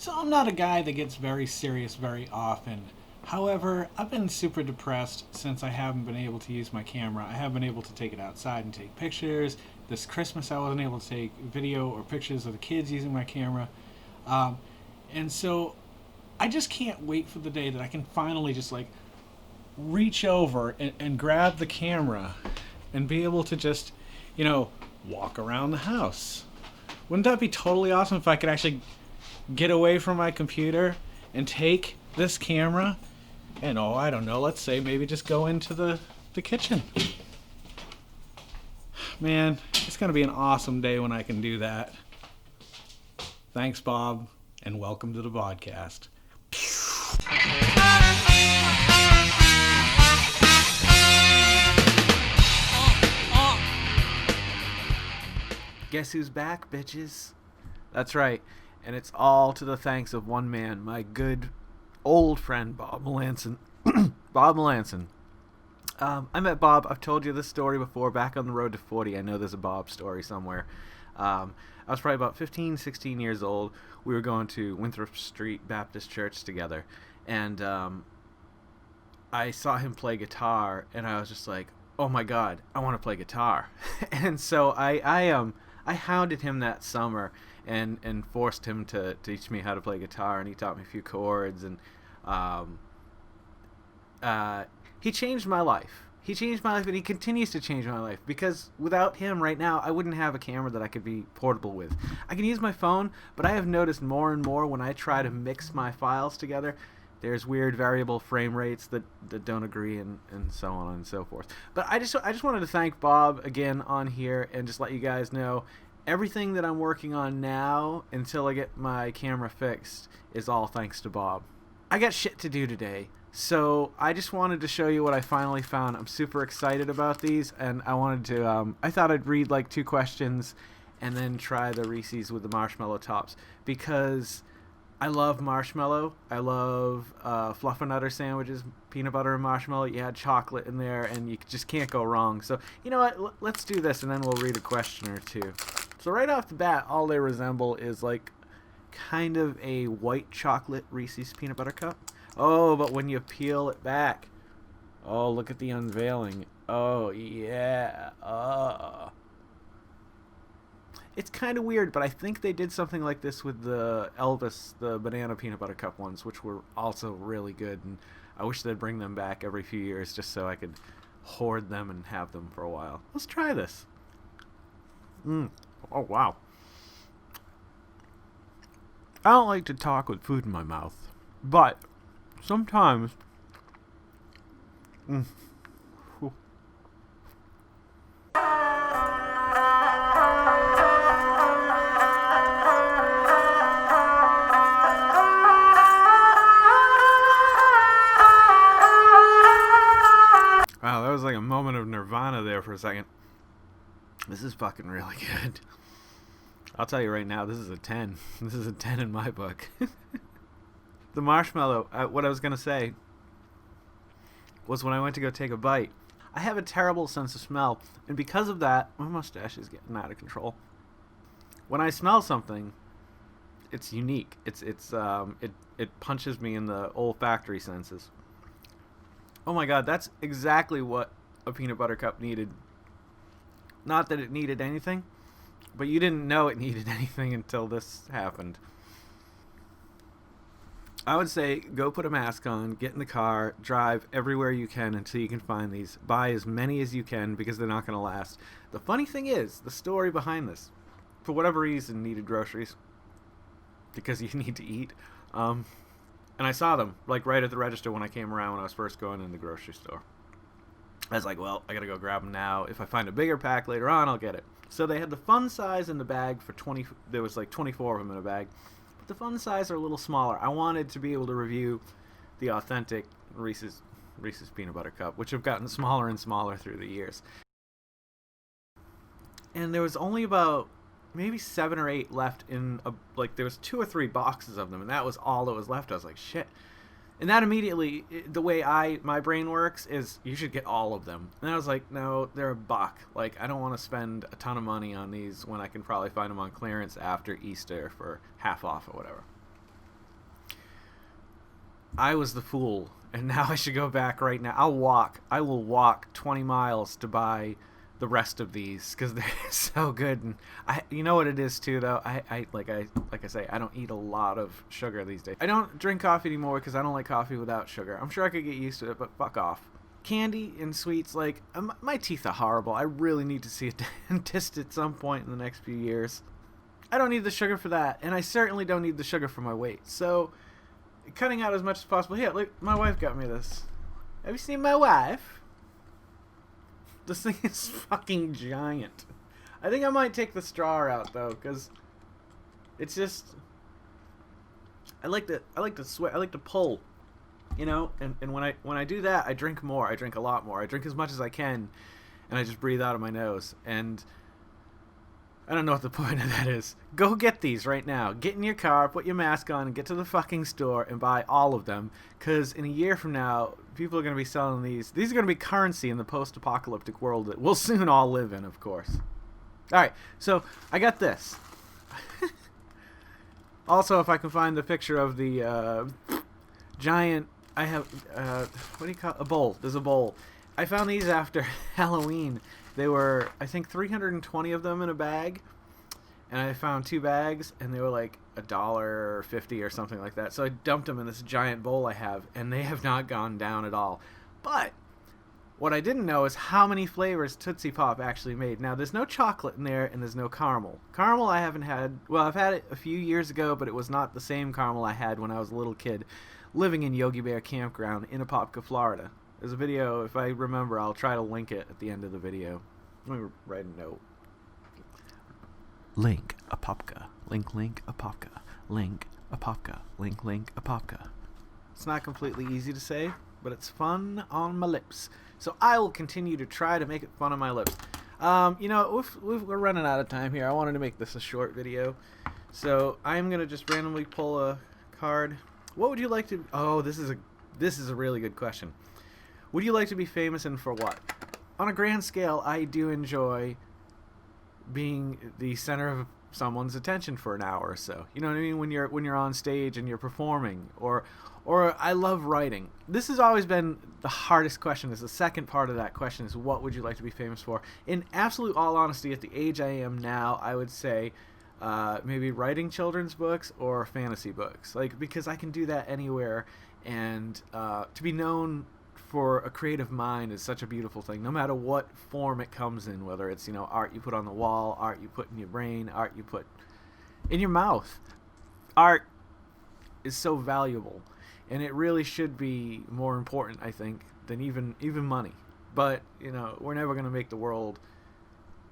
So I'm not a guy that gets very serious very often. However, I've been super depressed since I haven't been able to use my camera. I haven't been able to take it outside and take pictures. This Christmas, I wasn't able to take video or pictures of the kids using my camera. Um, and so I just can't wait for the day that I can finally just like reach over and grab the camera and be able to just, you know, walk around the house. Wouldn't that be totally awesome if I could actually get away from my computer and take this camera and, oh, I don't know, let's say maybe just go into the kitchen? Man, it's going to be an awesome day when I can do that. Thanks, Bob, and welcome to the Vodkast. Guess who's back, bitches? That's right, and it's all to the thanks of one man, my good old friend Bob Melanson. Bob Melanson. I met Bob. I've told you this story before. Back on the road to 40, I know there's a Bob story somewhere. I was probably about 15, 16 years old. We were going to Winthrop Street Baptist Church together, and I saw him play guitar, and I was just like, oh my God, I want to play guitar. And so I hounded him that summer and forced him to teach me how to play guitar, and he taught me a few chords, and he changed my life. He changed my life, and he continues to change my life, because without him right now, I wouldn't have a camera that I could be portable with. I can use my phone, but I have noticed more and more when I try to mix my files together, there's weird variable frame rates that don't agree, and so on and so forth. But I just wanted to thank Bob again on here and just let you guys know everything that I'm working on now until I get my camera fixed is all thanks to Bob. I got shit to do today, so I just wanted to show you what I finally found. I'm super excited about these, and I wanted to, I thought I'd read like 2 questions and then try the Reese's with the marshmallow tops, because I love marshmallow. I love Fluffernutter sandwiches, peanut butter and marshmallow. You add chocolate in there, and you just can't go wrong. So, you know what? Let's do this, and then we'll read a question or two. So right off the bat, all they resemble is like kind of a white chocolate Reese's peanut butter cup. Oh, but when you peel it back, oh, look at the unveiling. Oh, yeah. It's kind of weird, but I think they did something like this with the Elvis, the banana peanut butter cup ones, which were also really good, and I wish they'd bring them back every few years just so I could hoard them and have them for a while. Let's try this. Oh, wow. I don't like to talk with food in my mouth, but sometimes wow, that was like a moment of nirvana there for a second. This is fucking really good. I'll tell you right now, this is a 10. This is a 10 in my book. The marshmallow, what I was going to say was when I went to go take a bite, I have a terrible sense of smell, and because of that, my mustache is getting out of control. When I smell something, it's unique. It punches me in the olfactory senses. Oh my God, that's exactly what a peanut butter cup needed. Not that it needed anything, but you didn't know it needed anything until this happened. I would say go put a mask on, get in the car, drive everywhere you can until you can find these. Buy as many as you can because they're not going to last. The funny thing is, the story behind this, for whatever reason, needed groceries because you need to eat. And I saw them like right at the register when I came around when I was first going in the grocery store. I was like, well, I got to go grab them now. If I find a bigger pack later on, I'll get it. So they had the fun size in the bag for 20. There was like 24 of them in a bag. But the fun size are a little smaller. I wanted to be able to review the authentic Reese's peanut butter cup, which have gotten smaller and smaller through the years. And there was only about maybe 7 or 8 left in there was 2 or 3 boxes of them, and that was all that was left. I was like, shit. And that immediately, the way my brain works is you should get all of them. And I was like, no, they're $1. Like, I don't want to spend a ton of money on these when I can probably find them on clearance after Easter for half off or whatever. I was the fool, and now I should go back right now. I will walk 20 miles to buy the rest of these because they're so good. And you know what it is too, though. Like I say, I don't eat a lot of sugar these days. I don't drink coffee anymore because I don't like coffee without sugar. I'm sure I could get used to it, but fuck off. Candy and sweets, like, my teeth are horrible. I really need to see a dentist at some point in the next few years. I don't need the sugar for that, and I certainly don't need the sugar for my weight. So, cutting out as much as possible. Here, look, my wife got me this. Have you seen my wife? This thing is fucking giant. I think I might take the straw out, though, because it's just... I like to sweat. I like to pull. You know, and when I do that, I drink more. I drink a lot more. I drink as much as I can, and I just breathe out of my nose. And I don't know what the point of that is. Go get these right now. Get in your car, put your mask on, and get to the fucking store and buy all of them. Because in a year from now, people are going to be selling these. These are going to be currency in the post-apocalyptic world that we'll soon all live in, of course. All right, so I got this. Also, if I can find the picture of the giant... I have, what do you call it? A bowl. There's a bowl. I found these after Halloween. They were, I think, 320 of them in a bag. And I found 2 bags, and they were like $1.50 or something like that. So I dumped them in this giant bowl I have, and they have not gone down at all. But what I didn't know is how many flavors Tootsie Pop actually made. Now, there's no chocolate in there, and there's no caramel. Caramel I haven't had, well, I've had it a few years ago, but it was not the same caramel I had when I was a little kid living in Yogi Bear Campground in Apopka, Florida. There's a video, if I remember, I'll try to link it at the end of the video. Let me write a note. Link Apopka. Link Apopka. Link Apopka. Link Apopka. It's not completely easy to say, but it's fun on my lips. So I will continue to try to make it fun on my lips. You know, we're running out of time here. I wanted to make this a short video. So I'm going to just randomly pull a card. What would you like to... Oh, this is a really good question. Would you like to be famous and for what? On a grand scale, I do enjoy being the center of someone's attention for an hour or so. You know what I mean? When you're on stage and you're performing, or I love writing. This has always been the hardest question. Is the second part of that question is what would you like to be famous for? In absolute all honesty, at the age I am now, I would say maybe writing children's books or fantasy books, like, because I can do that anywhere, and to be known for a creative mind is such a beautiful thing, no matter what form it comes in, whether it's, you know, art you put on the wall, art you put in your brain, art you put in your mouth. Art is so valuable, and it really should be more important, I think, than even money. But, you know, we're never going to make the world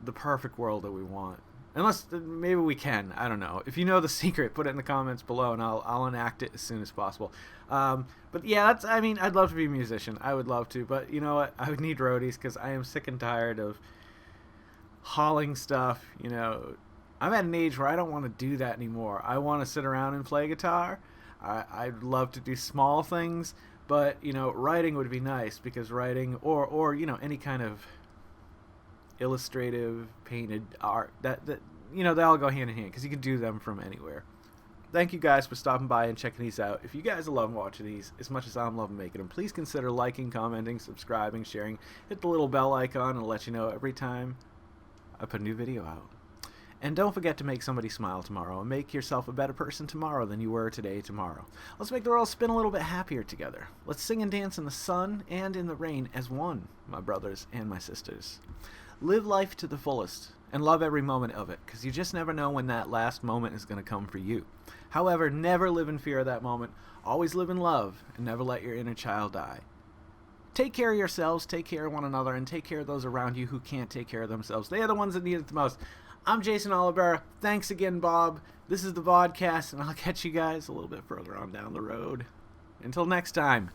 the perfect world that we want. Unless, maybe we can. I don't know. If you know the secret, put it in the comments below, and I'll enact it as soon as possible. But yeah, I mean, I'd love to be a musician. I would love to. But you know what? I would need roadies because I am sick and tired of hauling stuff. You know, I'm at an age where I don't want to do that anymore. I want to sit around and play guitar. I'd love to do small things. But, you know, writing would be nice because writing or you know, any kind of illustrative painted art that you know, they all go hand in hand because you can do them from anywhere. Thank you guys for stopping by and checking these out. If you guys are loving watching these as much as I'm loving making them, please consider liking, commenting, subscribing, sharing. Hit the little bell icon and it'll let you know every time I put a new video out. And don't forget to make somebody smile tomorrow and make yourself a better person tomorrow than you were today tomorrow. Let's make the world spin a little bit happier together. Let's sing and dance in the sun and in the rain as one, my brothers and my sisters. Live life to the fullest and love every moment of it, because you just never know when that last moment is going to come for you. However, never live in fear of that moment. Always live in love and never let your inner child die. Take care of yourselves, take care of one another, and take care of those around you who can't take care of themselves. They are the ones that need it the most. I'm Jason Olivera. Thanks again, Bob. This is the Vodkast, and I'll catch you guys a little bit further on down the road. Until next time.